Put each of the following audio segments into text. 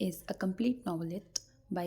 is a complete novelette by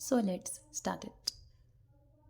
So let's start it.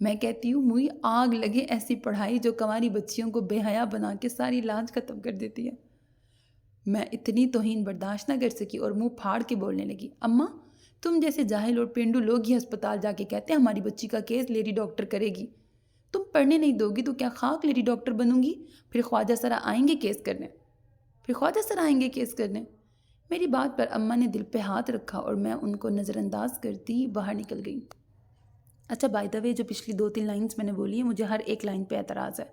میں کہتی ہوں موئی آگ لگے ایسی پڑھائی جو کنواری بچیوں کو بے حیا بنا کے ساری لاج ختم کر دیتی ہے۔ میں اتنی توہین برداشت نہ کر سکی اور منہ پھاڑ کے بولنے لگی، اماں تم جیسے جاہل اور پینڈو لوگ ہی ہسپتال جا کے کہتے ہیں ہماری بچی کا کیس لیڈی ڈاکٹر کرے گی۔ تم پڑھنے نہیں دو گی تو کیا خاک لیڈی ڈاکٹر بنوں گی؟ پھر خواجہ سرا آئیں گے کیس کرنے، میری بات پر اماں نے دل پہ ہاتھ رکھا اور میں ان کو نظر انداز کرتی باہر نکل گئی۔ اچھا بائی دا وے، جو پچھلی 2-3 لائنز میں نے بولی ہیں مجھے ہر ایک لائن پہ اعتراض ہے،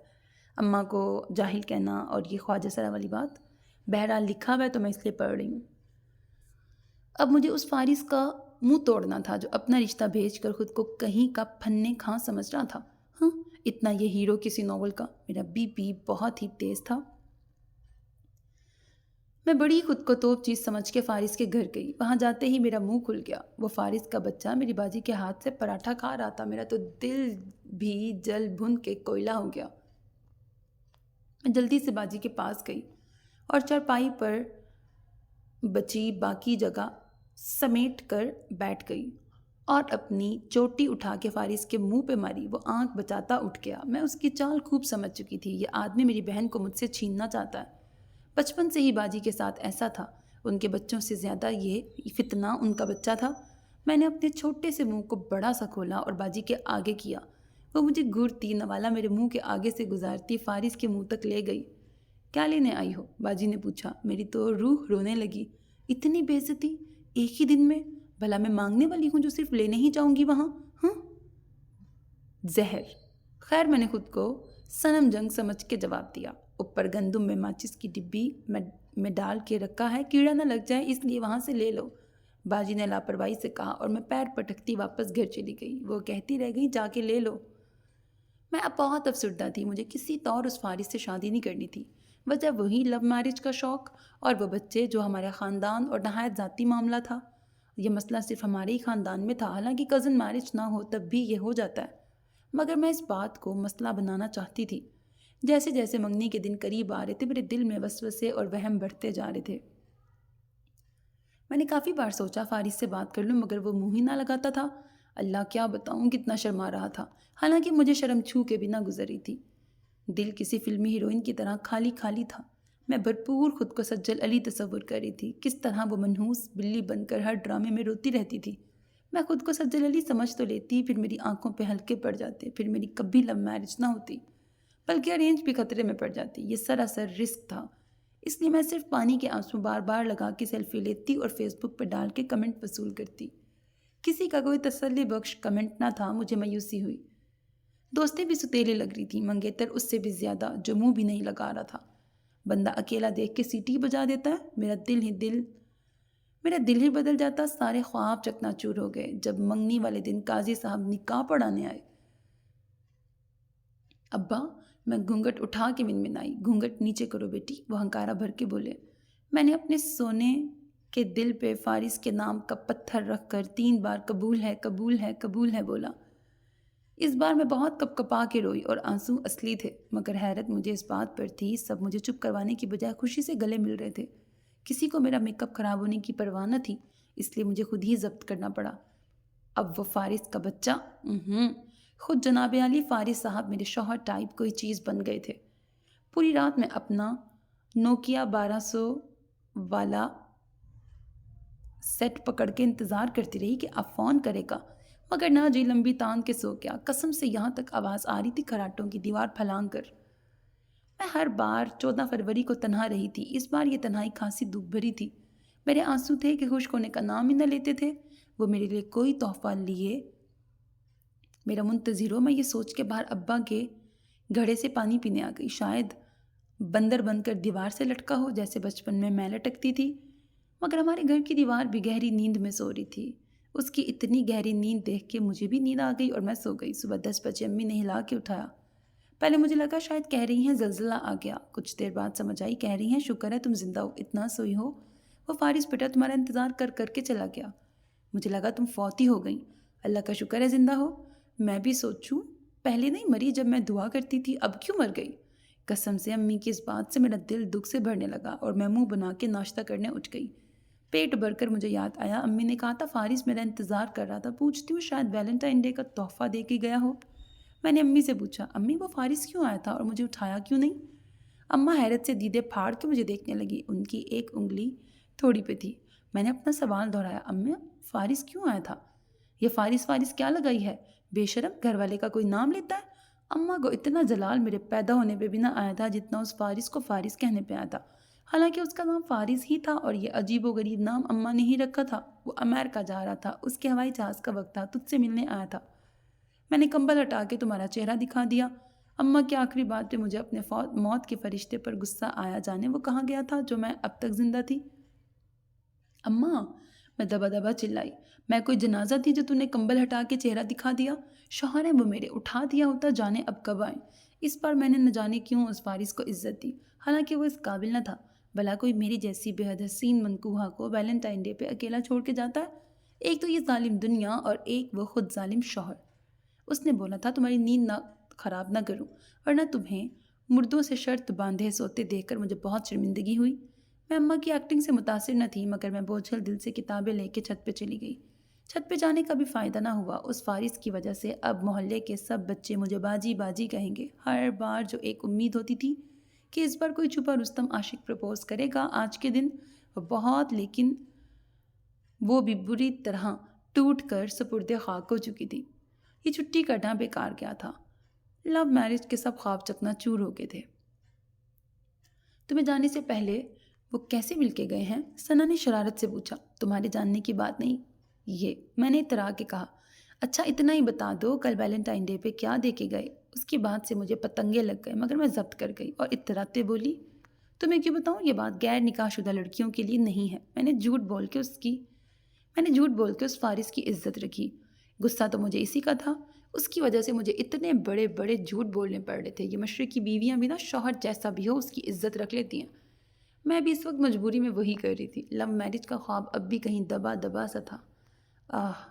اماں کو جاہل کہنا اور یہ خواجہ سرا والی بات، بہرحال لکھا ہوا ہے تو میں اس لیے پڑھ رہی ہوں۔ اب مجھے اس فارس کا منہ توڑنا تھا جو اپنا رشتہ بھیج کر خود کو کہیں کا پھنے کھاں سمجھ رہا تھا۔ ہاں، اتنا یہ ہیرو کسی ناول کا۔ میرا بی پی بہت ہی تیز تھا۔ میں بڑی خود کو توپ چیز سمجھ کے فارس کے گھر گئی۔ وہاں جاتے ہی میرا منہ کھل گیا۔ وہ فارس کا بچہ میری باجی کے ہاتھ سے پراٹھا کھا رہا تھا۔ میرا تو دل بھی جل بھن کے کوئلہ ہو گیا۔ میں جلدی سے باجی کے پاس گئی اور چارپائی پر بچی باقی جگہ سمیٹ کر بیٹھ گئی اور اپنی چوٹی اٹھا کے فارس کے منہ پہ ماری۔ وہ آنکھ بچاتا اٹھ گیا۔ میں اس کی چال خوب سمجھ چکی تھی، یہ آدمی میری بہن کو مجھ سے چھیننا چاہتا ہے۔ بچپن سے ہی باجی کے ساتھ ایسا تھا، ان کے بچوں سے زیادہ یہ فتنہ ان کا بچہ تھا۔ میں نے اپنے چھوٹے سے منہ کو بڑا سا کھولا اور باجی کے آگے کیا۔ وہ مجھے گھورتی، نوالا میرے منہ کے آگے سے گزارتی فارس کے منہ تک لے گئی۔ کیا لینے آئی ہو؟ باجی نے پوچھا۔ میری تو روح رونے لگی۔ اتنی بے عزتی ایک ہی دن میں؟ بھلا میں مانگنے والی ہوں جو صرف لینے ہی جاؤں گی وہاں؟ ہاں، زہر۔ خیر میں نے خود کو صنم جنگ سمجھ کے جواب دیا۔ اوپر گندم میں ماچس کی ڈبی میں ڈال کے رکھا ہے، کیڑا نہ لگ جائے اس لیے وہاں سے لے لو، باجی نے لاپرواہی سے کہا اور میں پیر پٹکتی واپس گھر چلی گئی۔ وہ کہتی رہ گئی جا کے لے لو۔ میں اب بہت افسردہ تھی۔ مجھے کسی طور اس فارس سے شادی نہیں کرنی تھی۔ وجہ وہی لو میرج کا شوق اور وہ بچے جو ہمارے خاندان اور نہایت ذاتی معاملہ تھا۔ یہ مسئلہ صرف ہمارے ہی خاندان میں تھا، حالانکہ کزن میرج نہ ہو تب بھی یہ ہو جاتا ہے، مگر میں اس بات کو مسئلہ بنانا چاہتی تھی۔ جیسے جیسے منگنی کے دن قریب آ رہے تھے میرے دل میں وسوسے اور وہم بڑھتے جا رہے تھے۔ میں نے کافی بار سوچا فارس سے بات کر لوں مگر وہ منہ ہی نہ لگاتا تھا۔ اللہ کیا بتاؤں کتنا شرما رہا تھا، حالانکہ مجھے شرم چھو کے بھی نہ گزری تھی۔ دل کسی فلمی ہیروئن کی طرح خالی خالی تھا۔ میں بھرپور خود کو سجل علی تصور کر رہی تھی، کس طرح وہ منحوس بلی بن کر ہر ڈرامے میں روتی رہتی تھی۔ میں خود کو سجل علی سمجھ تو لیتی، پھر میری آنکھوں پہ ہلکے پڑ جاتے، پھر میری کبھی لو میرج نہ ہوتی بلکہ ارینج بھی خطرے میں پڑ جاتی۔ یہ سراسر رسک تھا، اس لیے میں صرف پانی کے آنسو بار بار لگا کے سیلفی لیتی اور فیس بک پہ ڈال کے کمنٹ وصول کرتی۔ کسی کا کوئی تسلی بخش کمنٹ نہ تھا۔ مجھے مایوسی ہوئی۔ دوستیں بھی ستیلی لگ رہی تھی، منگیتر اس سے بھی زیادہ، جو منہ بھی نہیں لگا رہا تھا۔ بندہ اکیلا دیکھ کے سیٹی بجا دیتا ہے۔ میرا دل ہی بدل جاتا۔ سارے خواب چکنا چور ہو گئے جب منگنی والے دن قاضی صاحب نکاح پڑھانے آئے۔ ابا، میں گھونگھٹ اٹھا کے منمنائی۔ گھونگھٹ نیچے کرو بیٹی، وہ ہنکارا بھر کے بولے۔ میں نے اپنے سونے کے دل پہ فارس کے نام کا پتھر رکھ کر 3 بار قبول ہے قبول ہے قبول ہے بولا۔ اس بار میں بہت کپ کپا کے روئی اور آنسو اصلی تھے، مگر حیرت مجھے اس بات پر تھی سب مجھے چپ کروانے کی بجائے خوشی سے گلے مل رہے تھے۔ کسی کو میرا میک اپ خراب ہونے کی پرواہ نہ تھی، اس لیے مجھے خود ہی ضبط کرنا پڑا۔ اب وہ فارس کا بچہ، خود جناب عالی فارس صاحب میرے شوہر ٹائپ کوئی چیز بن گئے تھے۔ پوری رات میں اپنا نوکیا 1200 والا سیٹ پکڑ کے انتظار کرتی رہی کہ اب فون کرے گا، مگر نہ جی، لمبی تان کے سو گیا۔ قسم سے یہاں تک آواز آ رہی تھی کھراٹوں کی دیوار پھلانگ کر۔ میں ہر بار 14 فروری کو تنہا رہی تھی، اس بار یہ تنہائی خاصی دکھ بھری تھی۔ میرے آنسو تھے کہ خشک ہونے کا نام ہی نہ لیتے تھے۔ وہ میرے لیے کوئی تحفہ لیے میرا منتظر ہو۔ میں یہ سوچ کے باہر ابا کے گھڑے سے پانی پینے آ گئی۔ شاید بندر بن کر دیوار سے لٹکا ہو جیسے بچپن میں لٹکتی تھی، مگر ہمارے گھر کی دیوار بھی گہری نیند میں سو رہی تھی۔ اس کی اتنی گہری نیند دیکھ کے مجھے بھی نیند آ گئی اور میں سو گئی۔ صبح 10 بجے امی نے ہلا کے اٹھایا۔ پہلے مجھے لگا شاید کہہ رہی ہیں زلزلہ آ گیا، کچھ دیر بعد سمجھ آئی کہہ رہی ہیں شکر ہے تم زندہ ہو، اتنا سوئی ہو، وہ فارس بیٹا تمہارا انتظار کر کر کے چلا گیا۔ مجھے لگا تم فوت ہی ہو گئیں۔ اللہ کا شکر ہے زندہ ہو۔ میں بھی سوچوں پہلے نہیں مری جب میں دعا کرتی تھی، اب کیوں مر گئی؟ قسم سے امی کی اس بات سے میرا دل دکھ سے بھرنے لگا اور میں منہ بنا کے ناشتہ کرنے اٹھ گئی۔ پیٹ بھر کر مجھے یاد آیا امی نے کہا تھا فارس میرا انتظار کر رہا تھا، پوچھتی ہوں شاید ویلنٹائن ڈے کا تحفہ دے کے گیا ہو۔ میں نے امی سے پوچھا، امی وہ فارس کیوں آیا تھا اور مجھے اٹھایا کیوں نہیں؟ اماں حیرت سے دیدے پھاڑ کے مجھے دیکھنے لگی، ان کی ایک انگلی تھوڑی پہ تھی۔ میں نے اپنا سوال دہرایا، امی فارس کیوں آیا تھا؟ یہ فارس فارس کیا لگائی ہے؟ بے شرم، گھر والے کا کوئی نام لیتا ہے؟ اماں کو اتنا جلال میرے پیدا ہونے پہ بھی نہ آیا تھا جتنا اس فارس کو فارس کہنے پہ آیا تھا، حالانکہ اس کا نام فارس ہی تھا اور یہ عجیب و غریب نام اماں نے ہی رکھا تھا۔ وہ امریکہ جا رہا تھا، اس کے ہوائی جہاز کا وقت تھا، تجھ سے ملنے آیا تھا۔ میں نے کمبل ہٹا کے تمہارا چہرہ دکھا دیا۔ اماں کی آخری بات پہ مجھے اپنے موت کے فرشتے پر غصہ آیا، جانے وہ کہاں گیا تھا جو میں اب تک زندہ تھی۔ اماں، میں دبا دبا چلائی، میں کوئی جنازہ تھی جو نے کمبل ہٹا کے چہرہ دکھا دیا؟ شوہر ہے وہ میرے، اٹھا دیا ہوتا، جانے اب کب آئیں۔ اس بار میں نے نہ جانے کیوں اس فارس کو عزت دی، حالانکہ وہ اس قابل نہ تھا۔ بھلا کوئی میری جیسی بے حد حسین منکوہا کو ویلنٹائن ڈے پہ اکیلا چھوڑ کے جاتا ہے؟ ایک تو یہ ظالم دنیا اور ایک وہ خود ظالم شوہر۔ اس نے بولا تھا تمہاری نیند نہ خراب نہ کروں، ورنہ تمہیں مردوں سے شرط باندھے سوتے دیکھ کر مجھے بہت شرمندگی ہوئی۔ میں اماں کی ایکٹنگ سے متاثر نہ تھی، مگر میں بوجھل دل سے کتابیں لے کے چھت پہ چلی گئی۔ چھت پہ جانے کا بھی فائدہ نہ ہوا، اس فارس کی وجہ سے اب محلے کے سب بچے مجھے باجی باجی کہیں گے۔ ہر بار جو ایک امید ہوتی تھی کہ اس بار کوئی چھپا رستم عاشق پرپوز کرے گا، آج کے دن وہ بہت، لیکن وہ بھی بری طرح ٹوٹ کر سپرد خاک ہو چکی تھی۔ یہ چھٹی کرنا بیکار گیا تھا۔ لو میرج کے سب خواب چکنا چور ہو گئے تھے۔ تمہیں جانے سے پہلے وہ کیسے مل کے گئے ہیں؟ ثنا نے شرارت سے پوچھا۔ تمہارے جاننے کی بات نہیں یہ، میں نے اترا کے کہا۔ اچھا اتنا ہی بتا دو، کل ویلنٹائن ڈے پہ کیا دے کے گئے؟ اس کی بات سے مجھے پتنگے لگ گئے، مگر میں ضبط کر گئی اور اتراتے بولی، تمہیں کیوں بتاؤں، یہ بات غیر نکاح شدہ لڑکیوں کے لیے نہیں ہے۔ میں نے جھوٹ بول کے اس فارس کی عزت رکھی۔ غصہ تو مجھے اسی کا تھا، اس کی وجہ سے مجھے اتنے بڑے بڑے جھوٹ بولنے پڑ رہے تھے۔ یہ مشرقی بیویاں بھی نا شوہر جیسا بھی ہو اس کی عزت رکھ لیتی ہیں۔ میں بھی اس وقت مجبوری میں وہی کر رہی تھی۔ لو میرج کا خواب اب بھی کہیں دبا دبا سا تھا۔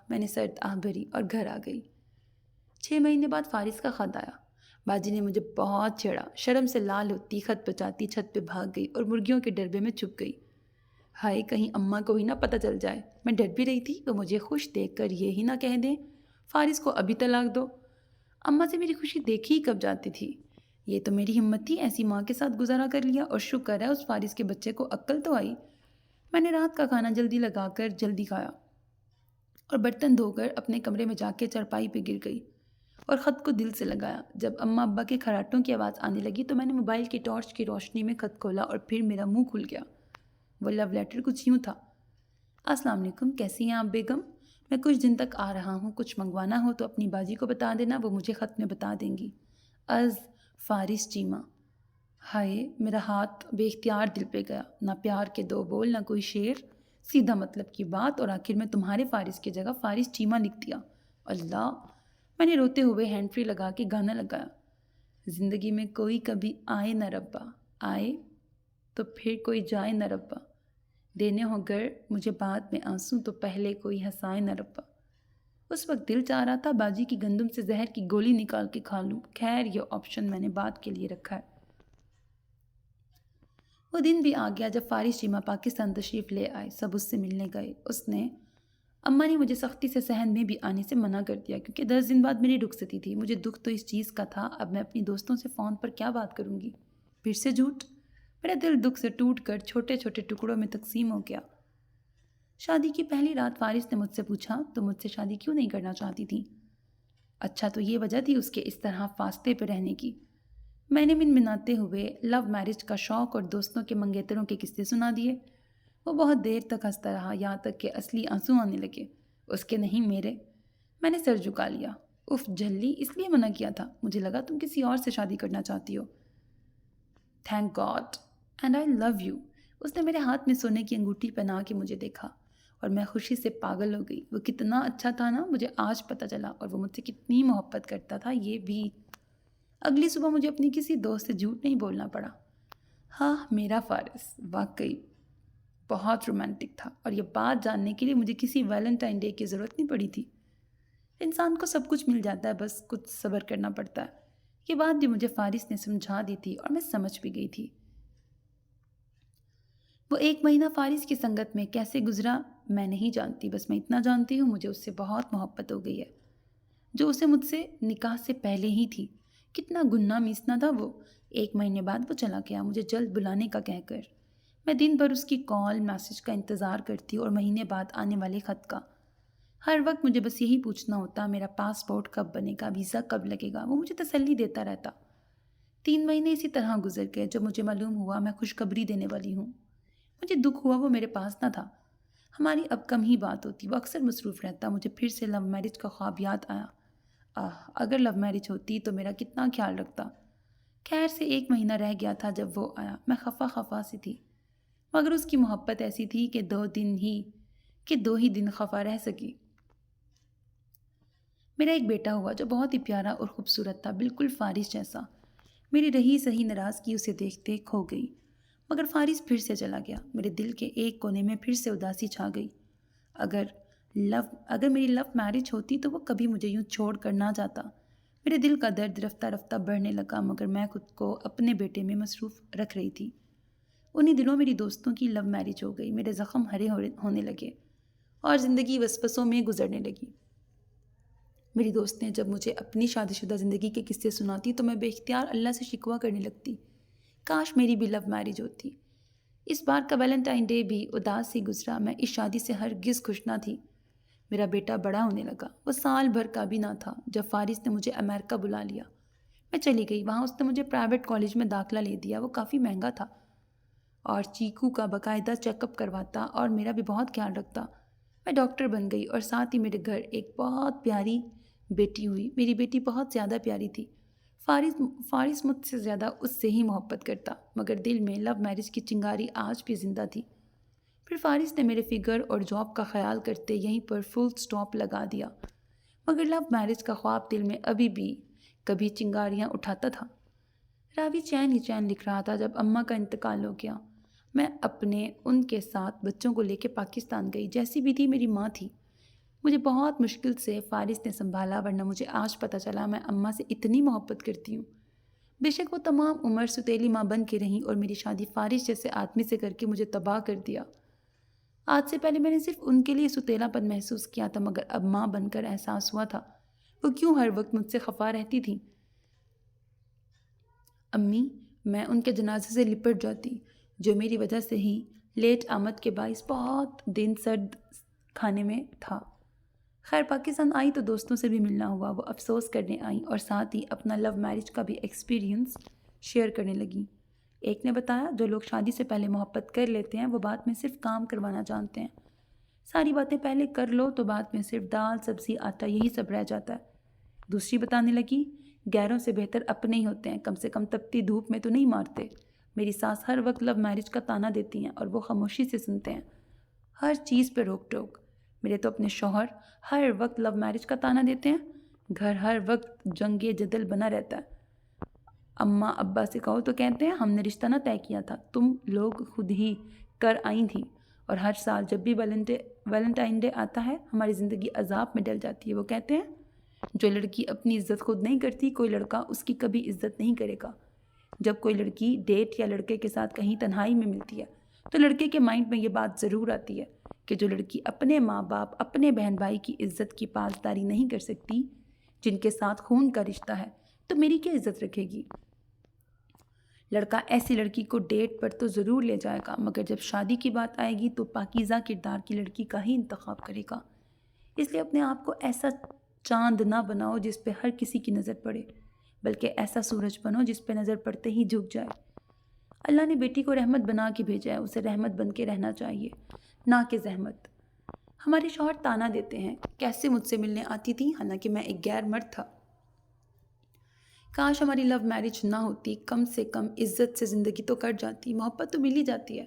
میں نے سرد آہ بھری اور گھر آ گئی۔ 6 مہینے بعد فارس کا خط آیا۔ باجی نے مجھے بہت چھیڑا، شرم سے لال ہوتی، خط بچاتی چھت پہ بھاگ گئی اور مرغیوں کے ڈربے میں چھپ گئی۔ ہائے کہیں اماں کو ہی نہ پتہ چل جائے۔ میں ڈر بھی رہی تھی وہ مجھے خوش دیکھ کر یہ ہی نہ کہہ دیں فارس کو ابھی طلاق دو۔ اماں سے میری خوشی دیکھی ہی کب جاتی تھی۔ یہ تو میری ہمت تھی، ایسی ماں کے ساتھ گزارا کر لیا، اور شکر ہے اس فارس کے بچے کو عقل تو آئی۔ میں نے رات کا کھانا جلدی لگا کر جلدی کھایا اور برتن دھو کر اپنے کمرے میں جا کے چرپائی پہ گر گئی اور خط کو دل سے لگایا۔ جب اماں ابا کے کھراٹوں کی آواز آنے لگی تو میں نے موبائل کی ٹارچ کی روشنی میں خط کھولا اور پھر میرا منہ کھل گیا۔ وہ لو لیٹر کچھ یوں تھا: السلام علیکم، کیسی ہیں آپ بیگم؟ میں کچھ دن تک آ رہا ہوں، کچھ منگوانا ہو تو اپنی باجی کو بتا دینا، وہ مجھے خط میں بتا دیں گی۔ از فارس چیمہ۔ ہائے، میرا ہاتھ بے اختیار دل پہ گیا۔ نہ پیار کے 2 بول، نہ کوئی شعر، سیدھا مطلب کی بات، اور آخر میں تمہارے فارس کی جگہ فارس چیمہ لکھ دیا۔ اللہ! میں نے روتے ہوئے ہینڈ فری لگا کے گانا لگایا: زندگی میں کوئی کبھی آئے نہ ربا، آئے تو پھر کوئی جائے نہ ربا، دینے ہو گر مجھے بعد میں آنسوں تو پہلے کوئی ہنسائے نہ ربا۔ اس وقت دل چاہ رہا تھا باجی کی گندم سے زہر کی گولی نکال کے کھا لوں، خیر یہ آپشن میں نے بعد کے لیے رکھا ہے۔ وہ دن بھی آ گیا جب فارس چیمہ پاکستان تشریف لے آئے، سب اس سے ملنے گئے۔ اماں نے مجھے سختی سے صحن میں بھی آنے سے منع کر دیا کیونکہ 10 دن بعد میری رخصتی تھی۔ مجھے دکھ تو اس چیز کا تھا، اب میں اپنی دوستوں سے فون پر کیا بات کروں گی؟ پھر سے جھوٹ؟ میرا دل دکھ سے ٹوٹ کر چھوٹے چھوٹے ٹکڑوں میں تقسیم ہو گیا۔ شادی کی پہلی رات فارس نے مجھ سے پوچھا، تم مجھ سے شادی کیوں نہیں کرنا چاہتی تھی؟ اچھا تو یہ وجہ تھی اس کے اس طرح فاصلے پہ رہنے کی؟ میں نے منمناتے ہوئے لو میرج کا شوق اور دوستوں کے منگیتروں کے قصے سنا دیے۔ وہ بہت دیر تک ہنستا رہا، یہاں تک کہ اصلی آنسو آنے لگے، اس کے نہیں میرے۔ میں نے سر جھکا لیا۔ اف جھلی، اس لیے منع کیا تھا؟ مجھے لگا تم کسی اور سے شادی کرنا چاہتی ہو۔ Thank God and I love you. اس نے میرے ہاتھ میں سونے کی انگوٹھی پہنا کے مجھے دیکھا اور میں خوشی سے پاگل ہو گئی۔ وہ کتنا اچھا تھا نا، مجھے آج پتہ چلا، اور وہ مجھ سے کتنی محبت کرتا تھا یہ بھی۔ اگلی صبح مجھے اپنی کسی دوست سے جھوٹ نہیں بولنا پڑا۔ ہاں، میرا فارس واقعی بہت رومانٹک تھا، اور یہ بات جاننے کے لیے مجھے کسی ویلنٹائن ڈے کی ضرورت نہیں پڑی تھی۔ انسان کو سب کچھ مل جاتا ہے، بس کچھ صبر کرنا پڑتا ہے۔ یہ بات بھی مجھے فارس نے سمجھا دی تھی اور میں سمجھ بھی گئی تھی۔ وہ 1 مہینہ فارس کی سنگت میں کیسے گزرا میں نہیں جانتی، بس میں اتنا جانتی ہوں مجھے اس سے بہت محبت ہو گئی ہے۔ جو اسے مجھ سے نکاح سے پہلے ہی تھی۔ کتنا گناہ میسنا تھا وہ۔ 1 مہینے بعد وہ چلا گیا مجھے جلد بلانے کا کہہ کر۔ میں دن بھر اس کی کال میسج کا انتظار کرتی اور مہینے بعد آنے والے خط کا۔ ہر وقت مجھے بس یہی پوچھنا ہوتا میرا پاسپورٹ کب بنے گا، ویزا کب لگے گا۔ وہ مجھے تسلی دیتا رہتا۔ 3 مہینے اسی طرح گزر گئے جب مجھے معلوم ہوا میں خوشخبری دینے والی ہوں۔ مجھے دکھ ہوا وہ میرے پاس نہ تھا۔ ہماری اب کم ہی بات ہوتی، وہ اکثر مصروف رہتا۔ مجھے پھر سے لو میرج کا خواب یاد آیا۔ اگر لو میرج ہوتی تو میرا کتنا خیال رکھتا۔ خیر سے 1 مہینہ رہ گیا تھا جب وہ آیا۔ میں خفا خفا سی تھی، مگر اس کی محبت ایسی تھی کہ 2 ہی دن خفا رہ سکی۔ میرا ایک بیٹا ہوا جو بہت ہی پیارا اور خوبصورت تھا، بالکل فارس جیسا۔ میری رہی سہی ناراضگی اسے دیکھتے کھو گئی، مگر فارس پھر سے چلا گیا۔ میرے دل کے ایک کونے میں پھر سے اداسی چھا گئی۔ اگر میری لو میرج ہوتی تو وہ کبھی مجھے یوں چھوڑ کر نہ جاتا۔ میرے دل کا درد رفتہ رفتہ بڑھنے لگا، مگر میں خود کو اپنے بیٹے میں مصروف رکھ رہی تھی۔ انہی دنوں میری دوستوں کی لو میرج ہو گئی۔ میرے زخم ہرے ہونے لگے اور زندگی وسوسوں میں گزرنے لگی۔ میری دوستیں جب مجھے اپنی شادی شدہ زندگی کے قصے سناتی تو میں بے اختیار اللہ سے شکوہ کرنے لگتی، کاش میری بھی لو میرج ہوتی۔ اس بار کا ویلنٹائن ڈے بھی اداس ہی گزرا۔ میں اس شادی سے ہرگز خوش نہ تھی۔ میرا بیٹا بڑا ہونے لگا۔ وہ سال بھر کا بھی نہ تھا جب فارس نے مجھے امریکہ بلا لیا۔ میں چلی گئی۔ وہاں اس نے مجھے پرائیویٹ کالج میں داخلہ لے دیا۔ وہ کافی مہنگا تھا اور چیکو کا باقاعدہ چیک اپ کرواتا اور میرا بھی بہت خیال رکھتا۔ میں ڈاکٹر بن گئی اور ساتھ ہی میرے گھر ایک بہت پیاری بیٹی ہوئی۔ میری بیٹی بہت زیادہ پیاری تھی۔ فارس مجھ سے زیادہ اس سے ہی محبت کرتا، مگر دل میں لو میرج کی چنگاری آج بھی زندہ تھی۔ پھر فارس نے میرے فگر اور جاب کا خیال کرتے یہیں پر فل سٹاپ لگا دیا، مگر لو میرج کا خواب دل میں ابھی بھی کبھی چنگاریاں اٹھاتا تھا۔ راوی چین ہی چین لکھ رہا تھا جب اماں کا انتقال ہو گیا۔ میں ان کے ساتھ بچوں کو لے کے پاکستان گئی۔ جیسی بھی تھی میری ماں تھی۔ مجھے بہت مشکل سے فارس نے سنبھالا، ورنہ مجھے آج پتہ چلا میں اماں سے اتنی محبت کرتی ہوں۔ بے شک وہ تمام عمر ستیلی ماں بن کے رہیں اور میری شادی فارس جیسے آدمی سے کر کے مجھے تباہ کر دیا۔ آج سے پہلے میں نے صرف ان کے لیے ستیلا پن محسوس کیا تھا، مگر اب ماں بن کر احساس ہوا تھا وہ کیوں ہر وقت مجھ سے خفا رہتی تھیں۔ امی، میں ان کے جنازے سے لپٹ جاتی جو میری وجہ سے ہی لیٹ آمد کے باعث بہت دن سرد کھانے میں تھا۔ خیر پاکستان آئی تو دوستوں سے بھی ملنا ہوا۔ وہ افسوس کرنے آئیں اور ساتھ ہی اپنا لو میرج کا بھی ایکسپیرینس شیئر کرنے لگیں۔ ایک نے بتایا جو لوگ شادی سے پہلے محبت کر لیتے ہیں وہ بعد میں صرف کام کروانا جانتے ہیں۔ ساری باتیں پہلے کر لو تو بعد میں صرف دال سبزی آٹا یہی سب رہ جاتا ہے۔ دوسری بتانے لگی غیروں سے بہتر اپنے ہی ہوتے ہیں، کم سے کم تپتی دھوپ میں تو نہیں مارتے۔ میری ساس ہر وقت لو میرج کا تانا دیتی ہیں اور وہ خاموشی سے سنتے ہیں، ہر چیز پہ روک ٹوک۔ میرے تو اپنے شوہر ہر وقت لو میرج کا تانا دیتے ہیں، گھر ہر وقت جنگ جدل بنا رہتا ہے۔ اماں ابا سے کہو تو کہتے ہیں ہم نے رشتہ نہ طے کیا تھا، تم لوگ خود ہی کر آئی تھیں، اور ہر سال جب بھی ویلنٹائن ڈے آتا ہے ہماری زندگی عذاب میں ڈل جاتی ہے۔ وہ کہتے ہیں جو لڑکی اپنی عزت خود نہیں کرتی کوئی لڑکا اس کی کبھی عزت نہیں کرے گا۔ جب کوئی لڑکی ڈیٹ یا لڑکے کے ساتھ کہیں تنہائی میں ملتی ہے تو لڑکے کے مائنڈ میں یہ بات ضرور آتی ہے کہ جو لڑکی اپنے ماں باپ اپنے بہن بھائی کی عزت کی پاسداری نہیں کر سکتی، جن کے ساتھ خون کا رشتہ ہے، تو میری کیا عزت رکھے گی؟ لڑکا ایسی لڑکی کو ڈیٹ پر تو ضرور لے جائے گا، مگر جب شادی کی بات آئے گی تو پاکیزہ کردار کی لڑکی کا ہی انتخاب کرے گا۔ اس لیے اپنے آپ کو ایسا چاند نہ بناؤ جس پہ ہر کسی کی نظر پڑے، بلکہ ایسا سورج بنو جس پہ نظر پڑتے ہی جھک جائے۔ اللہ نے بیٹی کو رحمت بنا کے بھیجا ہے، اسے رحمت بن کے رہنا چاہیے، نہ کہ زحمت۔ ہمارے شوہر تانا دیتے ہیں کیسے مجھ سے ملنے آتی تھی حالانکہ میں ایک غیر مرد تھا۔ کاش ہماری لو میرج نہ ہوتی، کم سے کم عزت سے زندگی تو کٹ جاتی۔ محبت تو مل ہی جاتی ہے،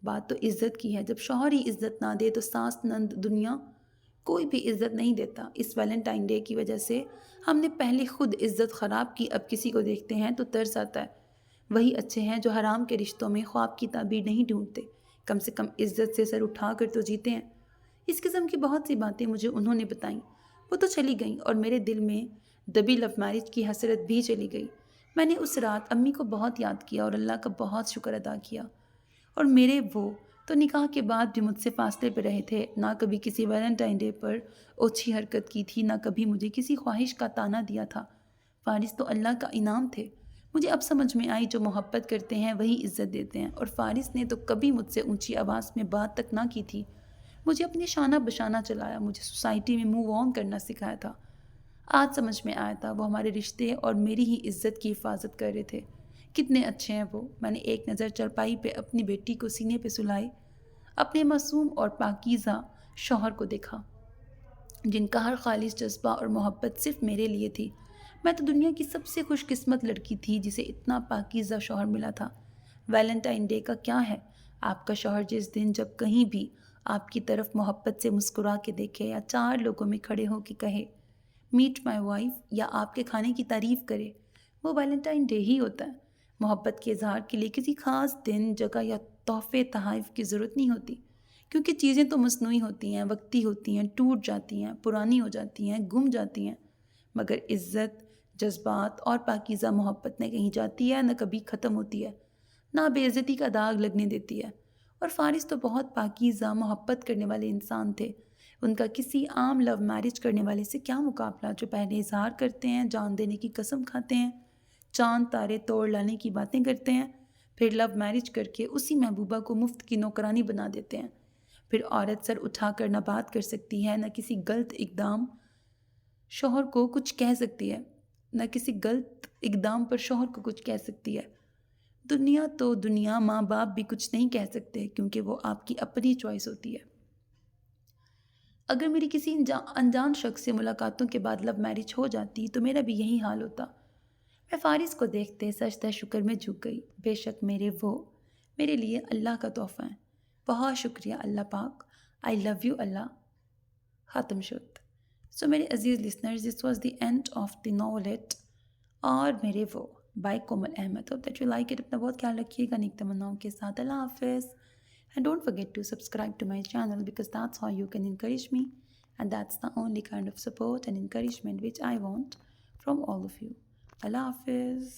بات تو عزت کی ہے۔ جب شوہر ہی عزت نہ دے تو ساس نند دنیا کوئی بھی عزت نہیں دیتا۔ اس ویلنٹائن ڈے کی وجہ سے ہم نے پہلے خود عزت خراب کی، اب کسی کو دیکھتے ہیں تو ترس آتا ہے۔ وہی اچھے ہیں جو حرام کے رشتوں میں خواب کی تعبیر نہیں ڈھونڈتے، کم سے کم عزت سے سر اٹھا کر تو جیتے ہیں۔ اس قسم کی بہت سی باتیں مجھے انہوں نے بتائیں، وہ تو چلی گئیں اور میرے دل میں دبی لو میرج کی حسرت بھی چلی گئی۔ میں نے اس رات امی کو بہت یاد کیا اور اللہ کا بہت شکر ادا کیا، اور میرے وہ تو نکاح کے بعد بھی مجھ سے فاصلے پہ رہے تھے، نہ کبھی کسی ویلنٹائن ڈے پر اوچھی حرکت کی تھی، نہ کبھی مجھے کسی خواہش کا تانا دیا تھا۔ فارس تو اللہ کا انعام تھے۔ مجھے اب سمجھ میں آئی جو محبت کرتے ہیں وہی عزت دیتے ہیں، اور فارس نے تو کبھی مجھ سے اونچی آواز میں بات تک نہ کی تھی۔ مجھے اپنے شانہ بشانہ چلایا، مجھے سوسائٹی میں موو آن کرنا سکھایا تھا۔ آج سمجھ میں آیا تھا وہ ہمارے رشتے اور میری ہی عزت کی حفاظت کر رہے تھے۔ کتنے اچھے ہیں وہ۔ میں نے ایک نظر چارپائی پہ اپنی بیٹی کو سینے پہ سلائی اپنے معصوم اور پاکیزہ شوہر کو دیکھا، جن کا ہر خالص جذبہ اور محبت صرف میرے لیے تھی۔ میں تو دنیا کی سب سے خوش قسمت لڑکی تھی جسے اتنا پاکیزہ شوہر ملا تھا۔ ویلنٹائن ڈے کا کیا ہے؟ آپ کا شوہر جس دن جب کہیں بھی آپ کی طرف محبت سے مسکرا کے دیکھے، یا 4 لوگوں میں کھڑے ہو کے کہے میٹ مائی وائف، یا آپ کے کھانے کی تعریف کرے، وہ ویلنٹائن ڈے ہی ہوتا ہے۔ محبت کے اظہار کے لیے کسی خاص دن، جگہ یا تحفے تحائف کی ضرورت نہیں ہوتی، کیونکہ چیزیں تو مصنوعی ہوتی ہیں، وقتی ہوتی ہیں، ٹوٹ جاتی ہیں، پرانی ہو جاتی ہیں، گم جاتی ہیں، مگر عزت، جذبات اور پاکیزہ محبت نہ کہیں جاتی ہے، نہ کبھی ختم ہوتی ہے، نہ بے عزتی کا داغ لگنے دیتی ہے۔ اور فارس تو بہت پاکیزہ محبت کرنے والے انسان تھے۔ ان کا کسی عام لو میرج کرنے والے سے کیا مقابلہ، جو پہلے اظہار کرتے ہیں، جان دینے کی قسم کھاتے ہیں، چاند تارے توڑ لانے کی باتیں کرتے ہیں، پھر لو میرج کر کے اسی محبوبہ کو مفت کی نوکرانی بنا دیتے ہیں۔ پھر عورت سر اٹھا کر نہ بات کر سکتی ہے، نہ کسی غلط اقدام شوہر کو کچھ کہہ سکتی ہے، نہ کسی غلط اقدام پر شوہر کو کچھ کہہ سکتی ہے۔ دنیا تو دنیا، ماں باپ بھی کچھ نہیں کہہ سکتے، کیونکہ وہ آپ کی اپنی چوائس ہوتی ہے۔ اگر میری کسی انجان شخص سے ملاقاتوں کے بعد لو میرج ہو جاتی تو میرا بھی یہی حال ہوتا۔ میں فارس کو دیکھتے سجدہ شکر میں جھک گئی۔ بے شک وہ میرے لیے اللہ کا تحفہ ہیں۔ بہت شکریہ اللہ پاک۔ I love you Allah. ختم شد۔ سو میرے عزیز listeners, this was the end of the novelette اور میرے وہ by Komal Ahmed. Hope that you like it. اپنا بہت خیال رکھیے گا نیک تمناؤں کے ساتھ۔ اللہ حافظ۔ And don't forget to subscribe to my channel, because that's how you can encourage me, and that's the only kind of support and encouragement which I want from all of you. Allah Hafiz.